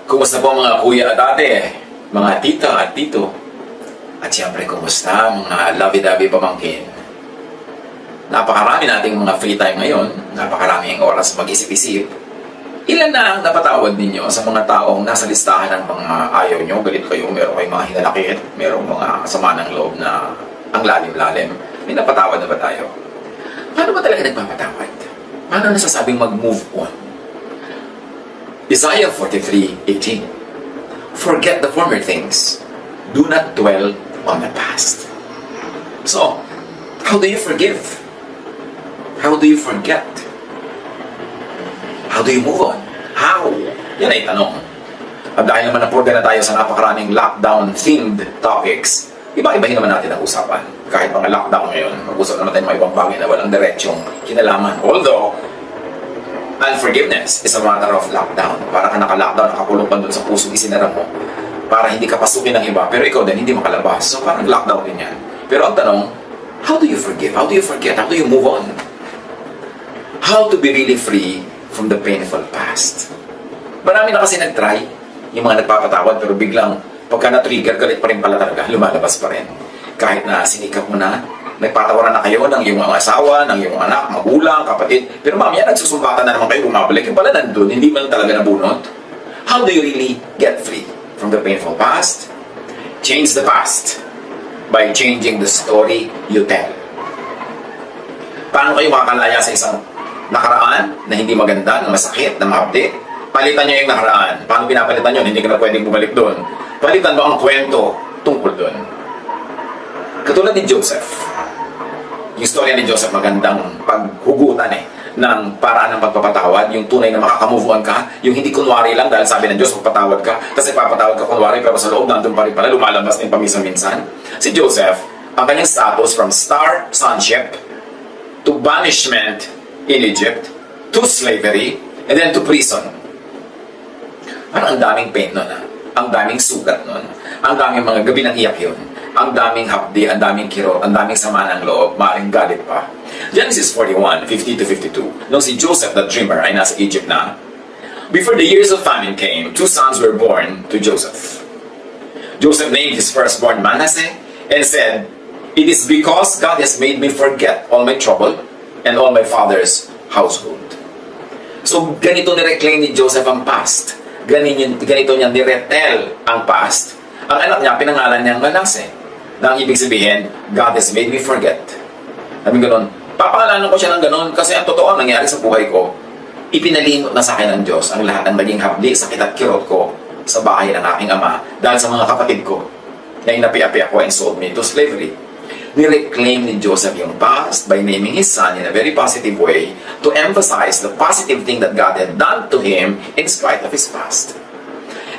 Kumusta po mga kuya at ate, mga tita at tito, at siyempre kumusta mga lovey-dovey pamangkin. Napakarami nating mga free time ngayon, napakaraming oras mag-isip-isip. Ilan na ang napatawad ninyo sa mga taong nasa listahan ng mga ayaw nyo, galit kayo, meron kayong mga hinalakit, meron mga kasama ng loob na ang lalim-lalim. May napatawad na ba tayo? Paano ba talaga nagpapatawad? Paano nasasabing mag-move on? Isaiah 43:18. Forget the former things. Do not dwell on the past. So, how do you forgive? How do you forget? How do you move on? How? Yan ay tanong. At dahil naman napurga na tayo sa napakaraming lockdown-themed topics, iba-ibahin naman natin ang usapan. Kahit mga lockdown ngayon, mag-usap naman tayo ng mga ibang bagay na walang diretsyong kinalaman. Although, unforgiveness is a matter of lockdown. Para ka naka-lockdown, nakakulong pa doon sa pusong isinara mo para hindi ka pasukin ng iba, pero ikaw din hindi makalabas. So parang lockdown din yan. Pero ang tanong, how do you forgive? How do you forget? How do you move on? How to be really free from the painful past? Marami na kasi nag-try, yung mga nagpapatawad, pero biglang pagka na-trigger, galit pa rin pala talaga, lumalabas pa rin. Kahit na sinikap mo na, nagpatawaran na kayo ng iyong mga asawa, ng iyong anak, magulang, kapatid, pero mamaya nagsusumbatan na naman kayo, bumabalik, yung pala nandun, hindi man talaga nabunot. How do you really get free from the painful past? Change the past by changing the story you tell. Paano kayo makakalaya sa isang nakaraan na hindi maganda, na masakit, na mahapdi? Palitan nyo yung nakaraan. Paano pinapalitan nyo? Hindi ka na pwedeng bumalik doon. Palitan mo ang kwento tungkol doon. Katulad ni Joseph. Yung storya ni Joseph, magandang paghugutan ng paraan ng pagpapatawad, yung tunay na makakamove on ka, yung hindi kunwari lang dahil sabi ng Diyos, magpatawad ka, tapos ipapatawad ka kunwari, pero sa loob nandun pa rin pala, lumalabas din paminsan-minsan. Si Joseph, ang kanyang status from star sonship to banishment in Egypt, to slavery, and then to prison. Parang ang daming pain nun, ang daming sugat nun, ang daming mga gabi ng iyak yun, ang daming hapdi, ang daming kirot, ang daming sama ng loob, maaaring galit pa. Genesis 41:50-52. Nung si Joseph, the dreamer, ay nasa Egypt na, before the years of famine came, 2 sons were born to Joseph. Joseph named his firstborn Manasseh and said, "It is because God has made me forget all my trouble and all my father's household." So, ganito nireclaim ni Joseph ang past. Ganito niya niretel ang past. Ang anak niya, pinangalan niyang Manasseh. Na ang ibig sabihin, God has made me forget. Sabi ganun, papangalanan ko siya ng ganun kasi ang totoo ang nangyari sa buhay ko, ipinalimot na sa akin ng Diyos ang lahat ng naging hapdi, sakit at kirot ko sa bahay ng aking ama dahil sa mga kapatid ko na inapi-api ako and sold me to slavery. Nireclaim ni Joseph yung past by naming his son in a very positive way to emphasize the positive thing that God had done to him in spite of his past.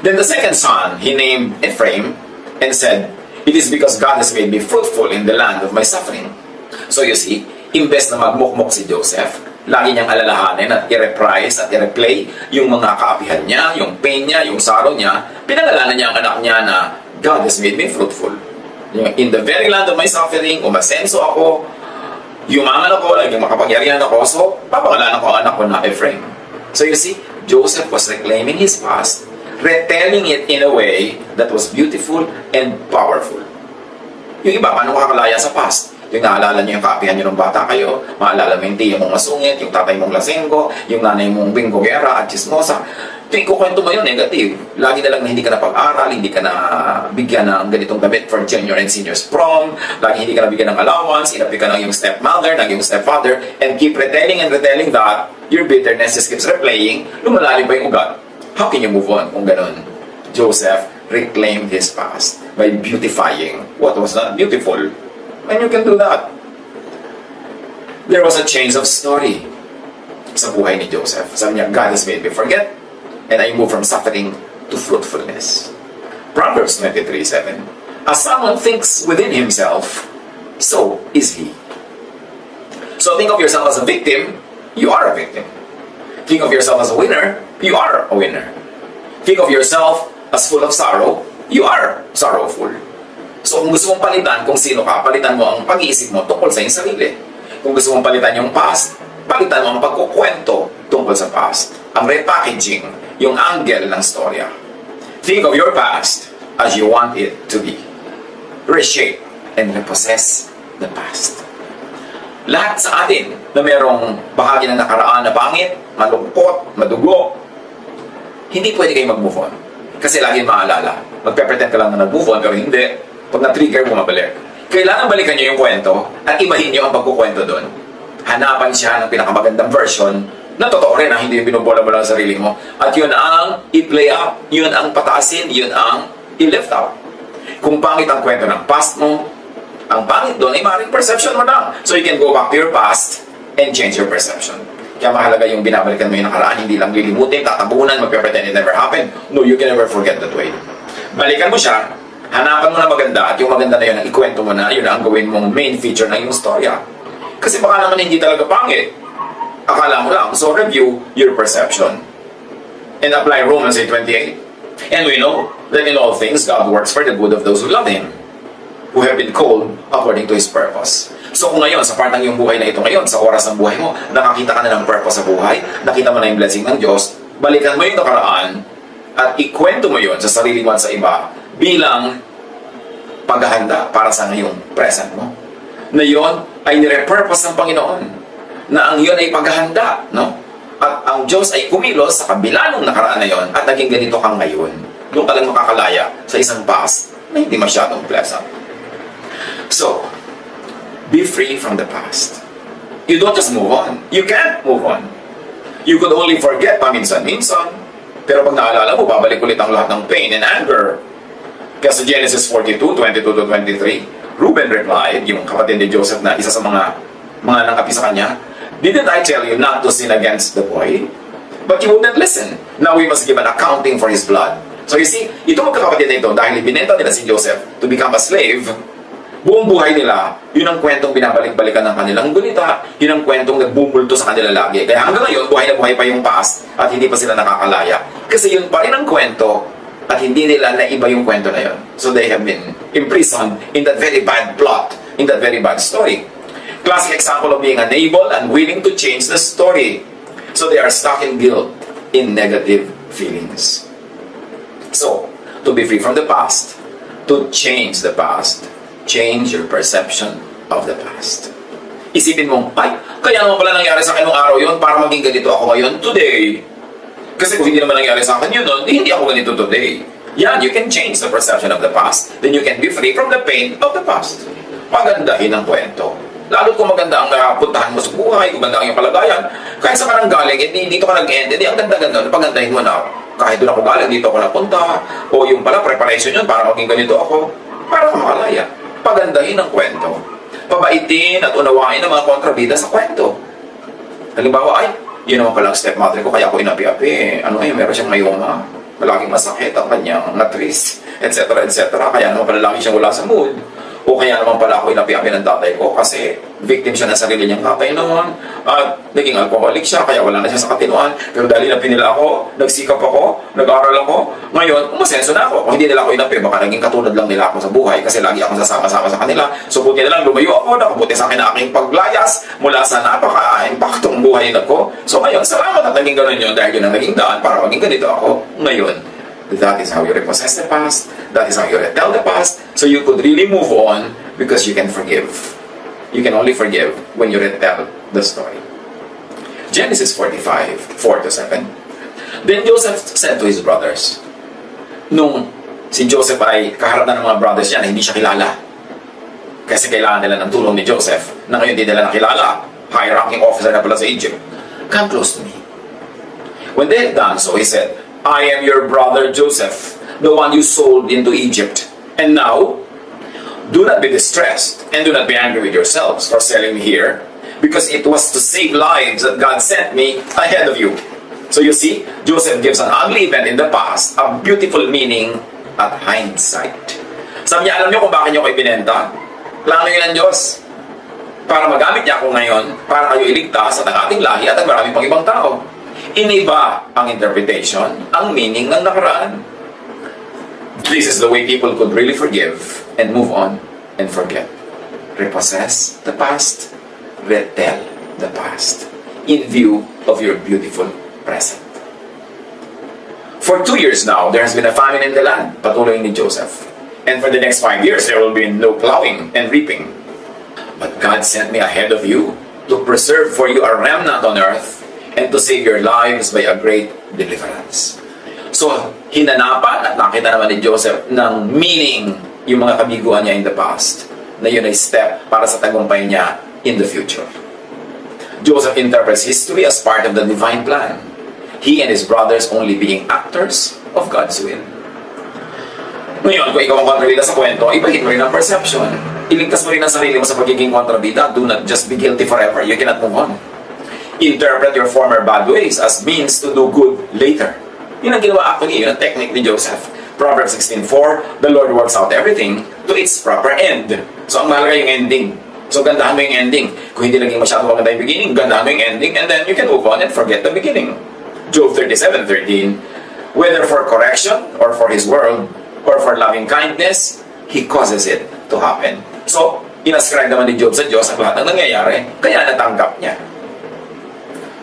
Then the second son, he named Ephraim and said, "It is because God has made me fruitful in the land of my suffering." So you see, imbes na magmukmok si Joseph, lagi niyang alalahanin at i-reprise at i-replay yung mga kaapihan niya, yung pain niya, yung sorrow niya, pinangalanan niya ang anak niya na God has made me fruitful. In the very land of my suffering, umasenso ako, yumangan ako, naging makapangyarihan ako, so papangalanan ko ang anak ko na Ephraim. So you see, Joseph was reclaiming his past, retelling it in a way that was beautiful and powerful. Yung iba, paano makakalaya sa past? Yung naalala niyo yung kaapihan niyo ng bata kayo, maalala mo yung tiyo mong masungit, yung tatay mong lasenggo, yung nanay mong binggogera at chismosa. Tuwing kukwento mo yun, negative. Lagi na lang na hindi ka na pag-aral, hindi ka na bigyan ng ganitong gamit for junior and senior's prom, lagi hindi ka na bigyan ng allowance, inapi ka ng yung stepmother, ng yung stepfather, and keep retelling and retelling that your bitterness just keeps replaying, lumalalim pa yung ugat. How can you move on kung ganun? Joseph reclaimed his past by beautifying what was not beautiful. And you can do that. There was a change of story sa buhay ni Joseph. Sabi niya, God has made me forget, and I move from suffering to fruitfulness. Proverbs 23:7. As someone thinks within himself, so is he. So think of yourself as a victim, you are a victim. Think of yourself as a winner, you are a winner. Think of yourself as full of sorrow, you are sorrowful. So kung gusto mong palitan kung sino ka, palitan mo ang pag-iisip mo tungkol sa iyong sarili. Kung gusto mong palitan yung past, palitan mo ang pagkukwento tungkol sa past. Ang repackaging, yung angle ng storya. Think of your past as you want it to be. Reshape and repossess the past. Lahat sa atin na merong bahagi ng nakaraan na pangit, malungkot, madugo, hindi pwede kayo mag-move on. Kasi lagi maalala. Magpe-pretend ka lang na nag-move on, pero hindi. Pag na-trigger, bumabalik. Kailangan balikan nyo yung kwento at ibahin nyo ang pagkukwento doon. Hanapan siya ng pinakamagandang version na totoo rin, na hindi yung binubola mo lang sa sarili mo. At yun ang i-play up, yun ang pataasin, yun ang i-lift out. Kung pangit ang kwento ng past mo, ang pangit doon ay maaaring perception mo lang. So you can go back to your past and change your perception. Kaya mahalaga yung binabalikan mo yung nakaraan, hindi lang lilimutin, tatabunan, magpe-pretend it never happened. No, you can never forget that way. Balikan mo siya, hanapan mo na maganda, at yung maganda na yun, ang ikwento mo na, yun ang gawin mong main feature ng yung storya. Kasi baka naman hindi talaga pangit. Akala mo lang. So review your perception. And apply Romans 8:28. And we know that in all things, God works for the good of those who love Him, who have been called according to His purpose. So kung ngayon, sa part ng iyong buhay na ito ngayon, sa oras ng buhay mo, nakakita ka na ng purpose sa buhay, nakita mo na yung blessing ng Diyos, balikan mo yung nakaraan, at ikwento mo yun sa sarili mo at sa iba, bilang paghahanda para sa ngayong present mo. Na yun ay nire-purpose ng Panginoon, na ang yun ay paghahanda, no? At ang Diyos ay kumilos sa kabila ng nakaraan na yun, at naging ganito kang ngayon. Doon ka lang makakalaya sa isang past na hindi masyadong pleasant. So, be free from the past. You don't just move on. You can't move on. You could only forget paminsan-minsan. Pero pag naalala mo, babalik ulit ang lahat ng pain and anger. Kaya sa Genesis 42:22-23, Reuben replied, yung kapatid ni Joseph na isa sa mga nangapi sa kanya, "Didn't I tell you not to sin against the boy? But you wouldn't listen. Now we must give an accounting for his blood." So you see, itong magkakapatid na ito, dahil ibinenta nila si Joseph to become a slave, buong buhay nila, yun ang kwentong binabalik-balikan ng kanilang gunita, yun ang kwentong nagbubulto sa kanila lagi. Kaya hanggang ngayon, buhay na buhay pa yung past at hindi pa sila nakakalaya. Kasi yun pa rin ang kwento at hindi nila naiba yung kwento na yun. So they have been imprisoned in that very bad plot, in that very bad story. Classic example of being unable and willing to change the story. So they are stuck in guilt, in negative feelings. So, to be free from the past, to change the past, change your perception of the past. Isipin mo, ay, kaya naman pala nangyari sa akin nung araw yun para maging ganito ako ngayon today. Kasi kung hindi naman nangyari sa akin yun, hindi ako ganito today. Yan, you can change the perception of the past. Then you can be free from the pain of the past. Pagandahin ang kwento. Lalo kung maganda ang napuntahan mo sa buhay, kung maganda ang iyong kalagayan, kahit sa ka nang galing, dito ka nag-end, ang ganda-ganda, pagandahin mo na, kahit doon ako galing, dito ako napunta, o yung pala, preparation yun para maging ganito ako, para ka makalaya. Pagandahin ang kwento. Pabaitin at unawain ang mga kontrabida sa kwento. Halimbawa, ay, yun naman pala ang stepmother ko, kaya ako inapi-api. Meron siyang mayoma. Malaging masakit ang kanyang natris, etc. etc. Kaya naman pala lagi siyang wala sa mood. O kaya naman pala ako inapi-api ng tatay ko kasi victim siya ng sarili niyang tatay noon. At naging alcoholic siya, kaya wala na siya sa katinuan. Pero dahil inapi nila ako, nagsikap ako, nag-aral ako, ngayon, umasenso na ako. Kung hindi nila ako inapi, baka naging katulad lang nila ako sa buhay kasi lagi akong sasama-sama sa kanila. So buti na lang lumayo ako, nakabuti sa akin na aking paglayas mula sa napaka-impaktong buhay na ko. So ngayon, salamat at naging ganun yun dahil yun ang naging daan para maging ganito ako ngayon. That is how you repossess the past. That is how you retell the past. So you could really move on because you can forgive. You can only forgive when you retell the story. Genesis 45:4-7. Then Joseph said to his brothers, nung si Joseph ay kaharap na ng mga brothers niya na hindi siya kilala, kasi kailangan nila ng tulong ni Joseph, na ngayon hindi nila nakilala, high-ranking officer na pala sa Egypt, "Come close to me." When they had done so, he said, "I am your brother Joseph, the one you sold into Egypt. And now, do not be distressed and do not be angry with yourselves for selling me here, because it was to save lives that God sent me ahead of you." So you see, Joseph gives an ugly event in the past a beautiful meaning at hindsight. Sabi niya, alam niyo kung bakit niyo ko ibinenta? Plano yun ng Diyos. Para magamit niya ako ngayon, para kayo iligtas at ang ating lahi at ang marami pang ibang tao. Iniba ang interpretation, ang meaning ng nakaraan. This is the way people could really forgive and move on and forget. Repossess the past, retell the past, in view of your beautiful present. For 2 years now, there has been a famine in the land, patuloy ni Joseph. And for the next 5 years, there will be no plowing and reaping. But God sent me ahead of you to preserve for you a remnant on earth and to save your lives by a great deliverance. So, hinanapan at nakita naman ni Joseph ng meaning yung mga kabiguan niya in the past, na yun ay step para sa tagumpay niya in the future. Joseph interprets history as part of the divine plan. He and his brothers only being actors of God's will. Ngayon, kung ikaw ang kontrabida sa kwento, ibahin mo rin ang perception. Iligtas mo rin ang sarili mo sa pagiging kontrabida. Do not just be guilty forever. You cannot move on. Interpret your former bad ways as means to do good later. Yun ang ginawa actually, yun ang technique ni Joseph. Proverbs 16:4, the Lord works out everything to its proper end. So, ang mahalaga yung ending. So, gandahan mo yung ending. Kung hindi naging masyado maganda yung beginning, gandahan mo yung ending, and then you can move on and forget the beginning. Job 37:13, whether for correction or for his world or for loving kindness, he causes it to happen. So, inascribe naman ni Job sa Diyos ang lahat ng nangyayari, kaya natanggap niya.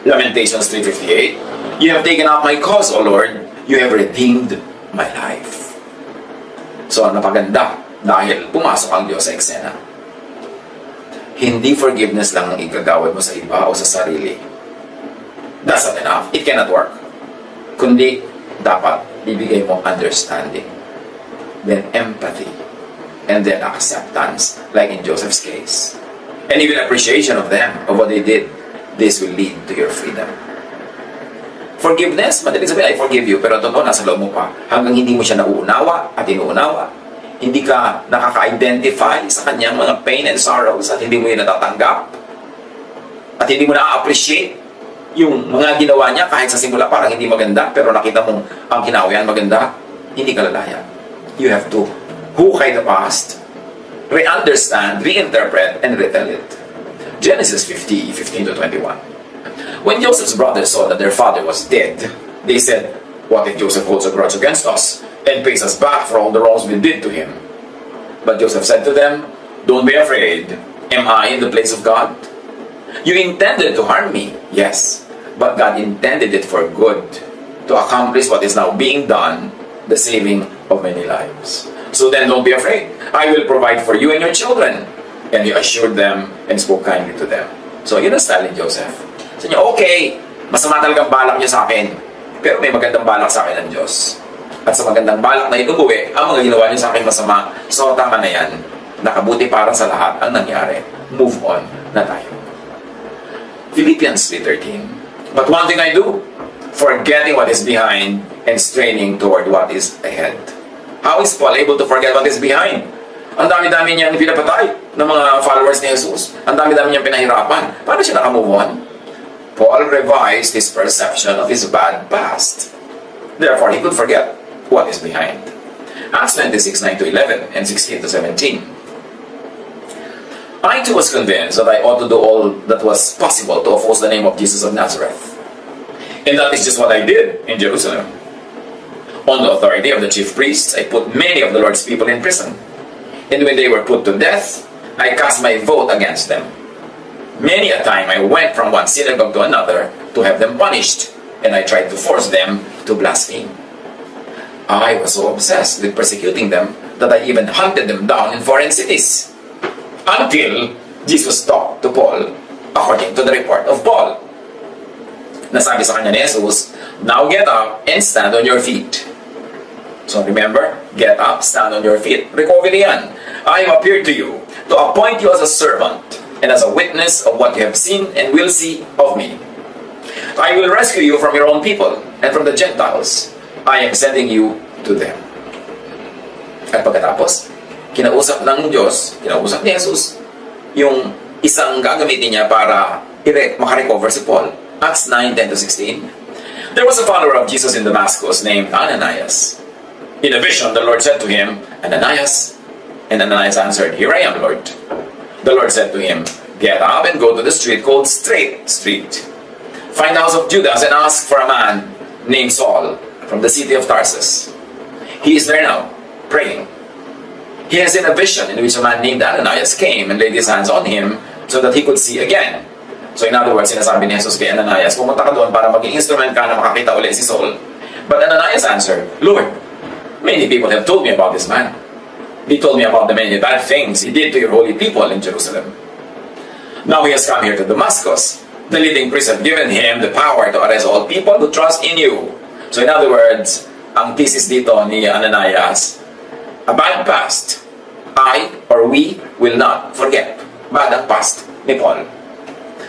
Lamentations 3:58, you have taken up my cause, O Lord, you have redeemed my life. So, napaganda dahil pumasok ang Diyos sa eksena. Hindi forgiveness lang ang igagawad mo sa iba o sa sarili. That's not enough. It cannot work. Kundi, dapat ibigay mo understanding, then empathy, and then acceptance, like in Joseph's case. And even appreciation of them, of what they did. This will lead to your freedom. Forgiveness, madaling sabihin, I forgive you, pero totoo, nasa loob mo pa. Hanggang hindi mo siya nauunawa at inuunawa, hindi ka nakaka-identify sa kanyang mga pain and sorrows at hindi mo yun natatanggap, at hindi mo na-appreciate yung mga ginawa niya kahit sa simula parang hindi maganda, pero nakita mong ang kinawian maganda, hindi ka lalaya. You have to hukay the past, re-understand, reinterpret, and retell it. Genesis 50:15-21. When Joseph's brothers saw that their father was dead, they said, what if Joseph holds a grudge against us and pays us back for all the wrongs we did to him? But Joseph said to them, don't be afraid. Am I in the place of God? You intended to harm me, yes, but God intended it for good, to accomplish what is now being done, the saving of many lives. So then don't be afraid. I will provide for you and your children. And he assured them and spoke kindly to them. So yun ang style ni Joseph. Sabi niya, okay, masama talagang balak niya sa akin, pero may magandang balak sa akin ng Diyos. At sa magandang balak na inubuwi, ang mga ginawa niya sa akin masama, so tama na yan. Nakabuti para sa lahat ang nangyari. Move on na tayo. Philippians 3:13. But one thing I do, forgetting what is behind and straining toward what is ahead. How is Paul able to forget what is behind? Ang dami-dami niyang pinapatay ng mga followers ni Jesus. Ang dami-dami niyang pinahirapan. Paano siya nakamove on? Paul revised his perception of his bad past. Therefore, he could forget what is behind. Acts 26:9-11 and 16-17. I too was convinced that I ought to do all that was possible to oppose the name of Jesus of Nazareth. And that is just what I did in Jerusalem. On the authority of the chief priests, I put many of the Lord's people in prison. And when they were put to death, I cast my vote against them. Many a time I went from one synagogue to another to have them punished, and I tried to force them to blaspheme. I was so obsessed with persecuting them that I even hunted them down in foreign cities. Until Jesus talked to Paul, according to the report of Paul. Nasabi sa kanya ni Jesus, now get up and stand on your feet. So remember, get up, stand on your feet. Recovery yan. I have appeared to you to appoint you as a servant and as a witness of what you have seen and will see of me. I will rescue you from your own people and from the Gentiles. I am sending you to them. At pagkatapos, kinausap ng Diyos, kinausap ni Jesus, yung isang gagamitin niya para makarecover si Paul. Acts 9:10-16. There was a follower of Jesus in Damascus named Ananias. In a vision, the Lord said to him, Ananias. And Ananias answered, Here I am, Lord. The Lord said to him, Get up and go to the street called Straight Street. Find the house of Judas and ask for a man named Saul from the city of Tarsus. He is there now, praying. He has seen a vision in which a man named Ananias came and laid his hands on him so that he could see again. So in other words, sinasabi ni Jesus kay Ananias, pumunta ka doon para maging instrument ka na makakita ulit si Saul. But Ananias answered, Lord, many people have told me about this man. They told me about the many bad things he did to your holy people in Jerusalem. Now he has come here to Damascus. The leading priests have given him the power to arrest all people who trust in you. So in other words, ang thesis dito ni Ananias, a bad past, I or we will not forget. Bad ang past ni Paul.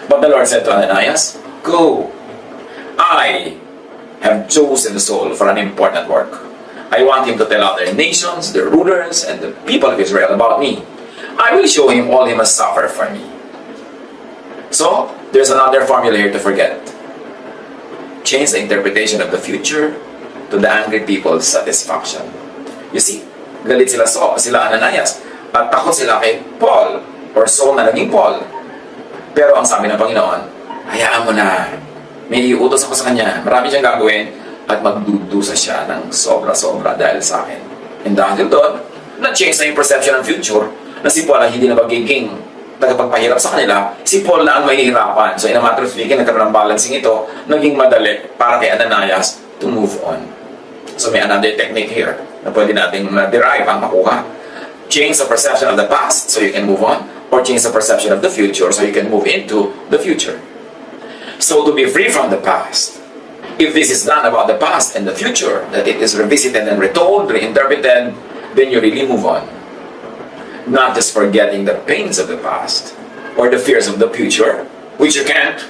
But the Lord said to Ananias, go. I have chosen Saul for an important work. I want him to tell other nations, the rulers, and the people of Israel about me. I will show him all he must suffer for me. So, there's another formula here to forget. Change the interpretation of the future to the angry people's satisfaction. You see, galit sila Ananias, at takot sila kay Paul, or Saul na naging Paul. Pero ang sabi ng Panginoon, hayaan mo na, may iutos ako sa kanya, marami siyang gagawin, at magdudusa siya ng sobra-sobra dahil sa akin. And dahil doon, na-change na yung perception ng future, na si Paul ay hindi na magiging tagapagpahirap sa kanila, si Paul na ang mahihirapan. So in a matter of speaking, nagkaroon ng balancing ito, naging madali para kay Ananias to move on. So may another technique here na pwede nating derive ang makuha. Change the perception of the past so you can move on, or change the perception of the future so you can move into the future. So to be free from the past, if this is done about the past and the future, that it is revisited and retold, reinterpreted, then you really move on. Not just forgetting the pains of the past or the fears of the future, which you can't,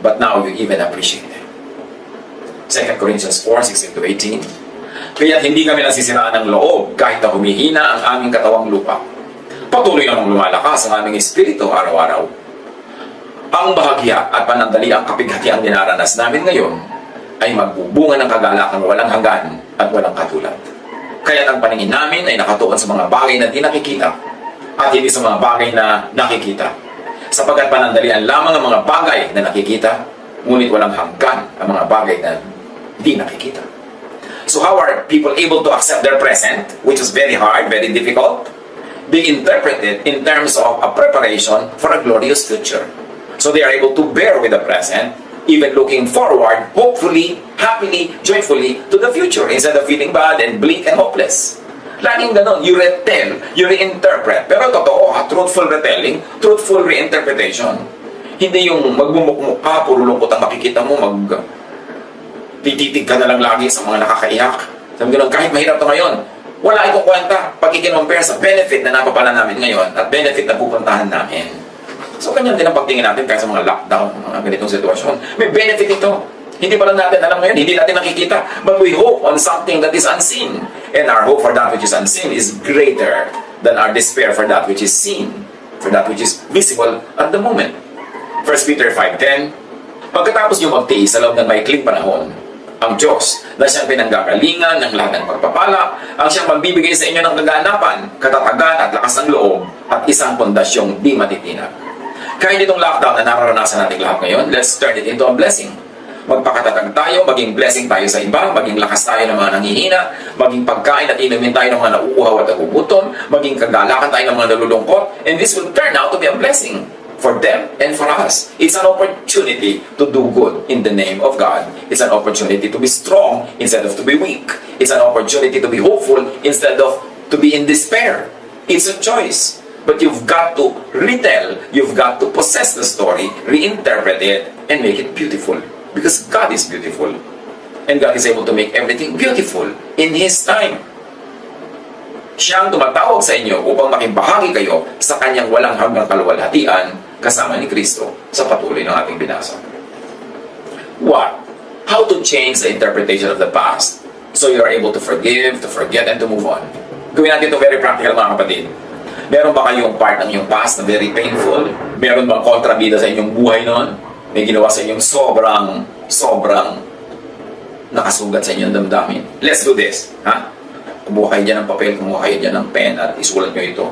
but now you even appreciate it. 2 Corinthians 4:16-18. Kaya hindi kami nasisiraan ng loob kahit na humihina ang aming katawang lupa. Patuloy namang lumalakas ang aming espiritu araw-araw. Ang bahagya at panandali ang kapighatiang dinaranas namin ngayon ay magbubunga ng kagalakan walang hanggan at walang katulad. Kaya ang paningin namin ay nakatuon sa mga bagay na di nakikita at hindi sa mga bagay na nakikita. Sapagkat panandalian lamang ang mga bagay na nakikita, ngunit walang hanggan ang mga bagay na di nakikita. So how are people able to accept their present, which is very hard, very difficult? They interpret it in terms of a preparation for a glorious future. So they are able to bear with the present, even looking forward, hopefully, happily, joyfully to the future instead of feeling bad and bleak and hopeless. Laging ganon, you retell, you reinterpret. Pero totoo, truthful retelling, truthful reinterpretation. Hindi yung magmumukmuk ka, puro lungkot ang makikita mo, tititig ka na lang lagi sa mga nakakaiyak. Sabi ganon, kahit mahirap ito ngayon, wala itong kwenta pag i-compare sa benefit na napapala namin ngayon at benefit na pupuntahan namin. So, ganyan din ang pagtingin natin kahit sa mga lockdown, mga ganitong sitwasyon. May benefit ito. Hindi pa lang natin alam ngayon, hindi natin nakikita. But we hope on something that is unseen. And our hope for that which is unseen is greater than our despair for that which is seen, for that which is visible at the moment. 1 Peter 5:10. Pagkatapos nyo magtiis sa loob ng maikling panahon, ang Diyos na siyang pinanggagalingan ng lahat ng pagpapala, ang siyang magbibigay sa inyo ng kaganapan, katatagan at lakas ng loob, at isang pondasyong di matitinag. Kahit itong lockdown na nararanasan natin lahat ngayon, let's turn it into a blessing. Magpakatatag tayo, maging blessing tayo sa iba, maging lakas tayo ng mga nanghihina, maging pagkain at inumin tayo ng mga nauuhaw at nagugutom, maging kagalakan tayo ng mga nalulungkot, and this will turn out to be a blessing for them and for us. It's an opportunity to do good in the name of God. It's an opportunity to be strong instead of to be weak. It's an opportunity to be hopeful instead of to be in despair. It's a choice. But you've got to retell, you've got to possess the story, reinterpret it, and make it beautiful. Because God is beautiful. And God is able to make everything beautiful in His time. Siya ang tumatawag sa inyo upang makibahagi kayo sa kanyang walang hanggang kaluwalhatian kasama ni Kristo sa patuloy ng ating binasa. What? How to change the interpretation of the past so you are able to forgive, to forget, and to move on. Gawin natin ito very practical, mga kapatid. Meron ba kayong part ng iyong past na very painful? Meron bang kontrabida sa inyong buhay noon? May ginawa sa inyong sobrang nakasugat sa inyong damdamin? Let's do this. Ha? Kumuha kayo dyan ng papel, kumuha kayo dyan ng pen at isulat nyo ito.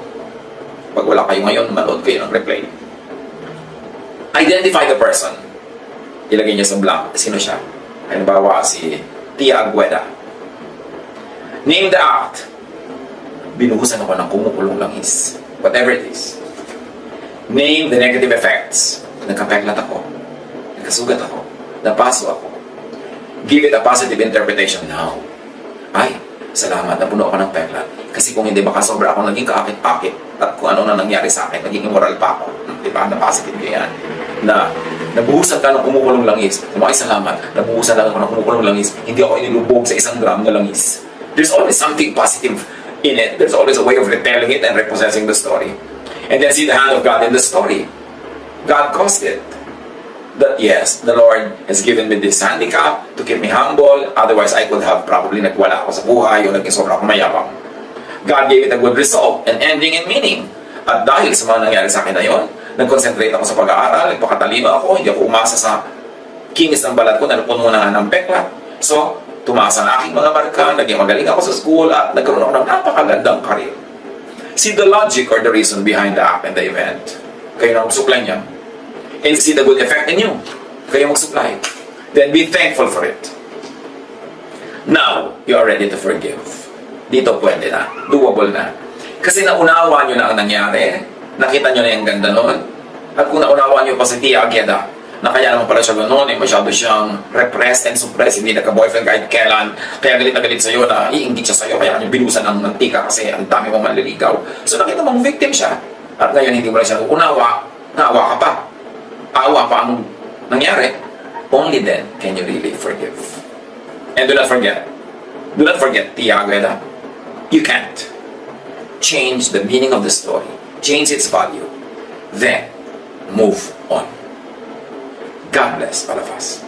Pag wala kayo ngayon, manood kayo ng replay. Identify the person. Ilagay niyo sa blank. Sino siya? Halimbawa, si Tia Agueda. Name the act. Binuhusan ako ng kumukulong langis. Whatever it is. Name the negative effects. Nagkapeklat ako. Nagkasugat ako. Napaso ako. Give it a positive interpretation now. Ay, salamat, napuno ako ng peklat. Kasi kung hindi, baka sobra ako naging kaakit-akit at kung ano na nangyari sa akin, naging immoral pa ako. Diba? Na positive yan. Na nabuhusan ka ng kumukulong langis. Ay, salamat, nabuhusan lang ako ng kumukulong langis. Hindi ako inilubog sa 1 gram na langis. There's always something positive in it. There's always a way of retelling it and repossessing the story. And then see the hand of God in the story. God caused it. That yes, the Lord has given me this handicap to keep me humble. Otherwise, I could have probably nagwala ako sa buhay o naging sobra akong mayabang. God gave it a good result, an ending and meaning. At dahil sa mga nangyari sa akin na yun, nag-concentrate ako sa pag-aaral, nagpakatalino ako, hindi ako umasa sa kinis ng balat ko na napuno na ng peklat. So, tumaas ang aking mga marka, naging magaling ako sa school, at nagkaroon ako ng napakagandang career. See the logic or the reason behind the act and the event. Kayo na magsupply niya. And see the good effect in you. Kayo mag-supply. Then be thankful for it. Now, you are ready to forgive. Dito pwede na. Doable na. Kasi naunawa nyo na ang nangyari. Nakita nyo na yung ganda nun. At kung naunawa nyo pa si Tia Agueda, na kaya naman pala siya gano'n, masyado siyang repressed and suppressed, hindi nagka-boyfriend kahit kailan, kaya galit na galit sa'yo na iinggit siya sa'yo, kaya kanya binusan ng mantika kasi ang dami mong manliligaw. So nakita mong victim siya. At ngayon hindi mo na siya unawa, naawa ka pa. Awa pa ang nangyari. Only then can you really forgive. And do not forget, Tia Agueda, you can't change the meaning of the story, change its value, then move on. God bless all of us.